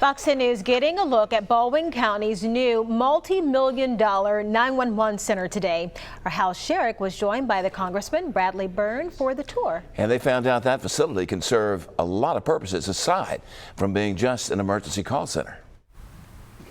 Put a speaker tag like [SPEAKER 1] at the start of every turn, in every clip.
[SPEAKER 1] Fox 10 News getting a look at Baldwin County's new multi-million-dollar 911 center today. Our Hal Sherrick was joined by the Congressman Bradley Byrne for the tour.
[SPEAKER 2] And they found out that facility can serve a lot of purposes aside from being just an emergency call center.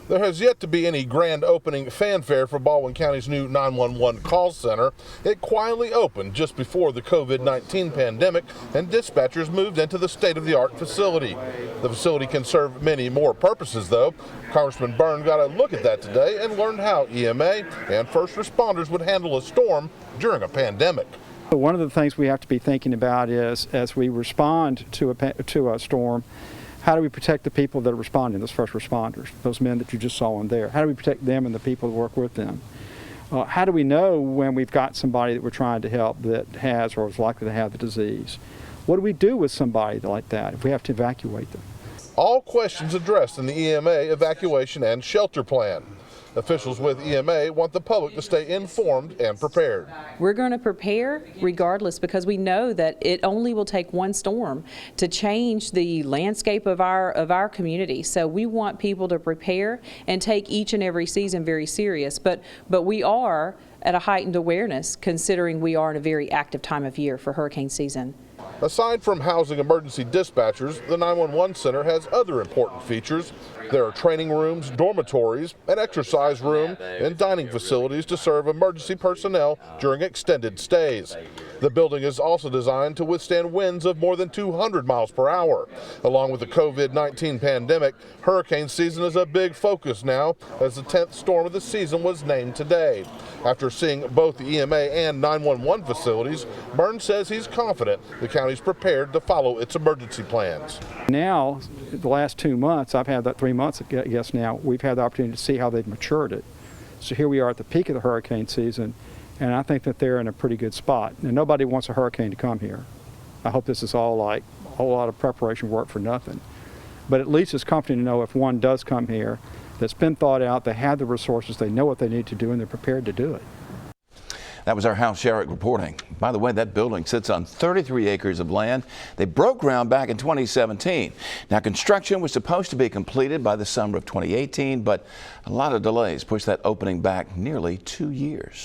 [SPEAKER 3] There has yet to be any grand opening fanfare for Baldwin County's new 911 call center. It quietly opened just before the COVID-19 pandemic, and dispatchers moved into the state-of-the-art facility. The facility can serve many more purposes, though. Congressman Byrne got a look at that today and learned how EMA and first responders would handle a storm during a pandemic.
[SPEAKER 4] One of the things we have to be thinking about is, as we respond to a storm, how do we protect the people that are responding, those first responders, those men that you just saw in there? How do we protect them and the people that work with them? How do we know when we've got somebody that we're trying to help that has or is likely to have the disease? What do we do with somebody like that if we have to evacuate them?
[SPEAKER 3] All questions addressed in the EMA evacuation and shelter plan. Officials with EMA want the public to stay informed and prepared.
[SPEAKER 5] We're going to prepare regardless, because we know that it only will take one storm to change the landscape of our community. So we want people to prepare and take each and every season very serious. But we are at a heightened awareness, considering we are in a very active time of year for hurricane season.
[SPEAKER 3] Aside from housing emergency dispatchers, the 911 center has other important features. There are training rooms, dormitories, an exercise room, and dining facilities to serve emergency personnel during extended stays. The building is also designed to withstand winds of more than 200 miles per hour. Along with the COVID-19 pandemic, hurricane season is a big focus now, as the 10th storm of the season was named today. After seeing both the EMA and 911 facilities, Byrne says he's confident the county's prepared to follow its emergency plans.
[SPEAKER 4] Now, the last 2 months, I've had that 3 months, I guess now, we've had the opportunity to see how they've matured it. So here we are at the peak of the hurricane season, and I think that they're in a pretty good spot. And nobody wants a hurricane to come here. I hope this is all like a whole lot of preparation work for nothing. But at least it's comforting to know if one does come here, that's been thought out, they have the resources, they know what they need to do, and they're prepared to do it.
[SPEAKER 2] That was our Hal Sherrick reporting. By the way, that building sits on 33 acres of land. They broke ground back in 2017. Now, construction was supposed to be completed by the summer of 2018, but a lot of delays pushed that opening back nearly 2 years.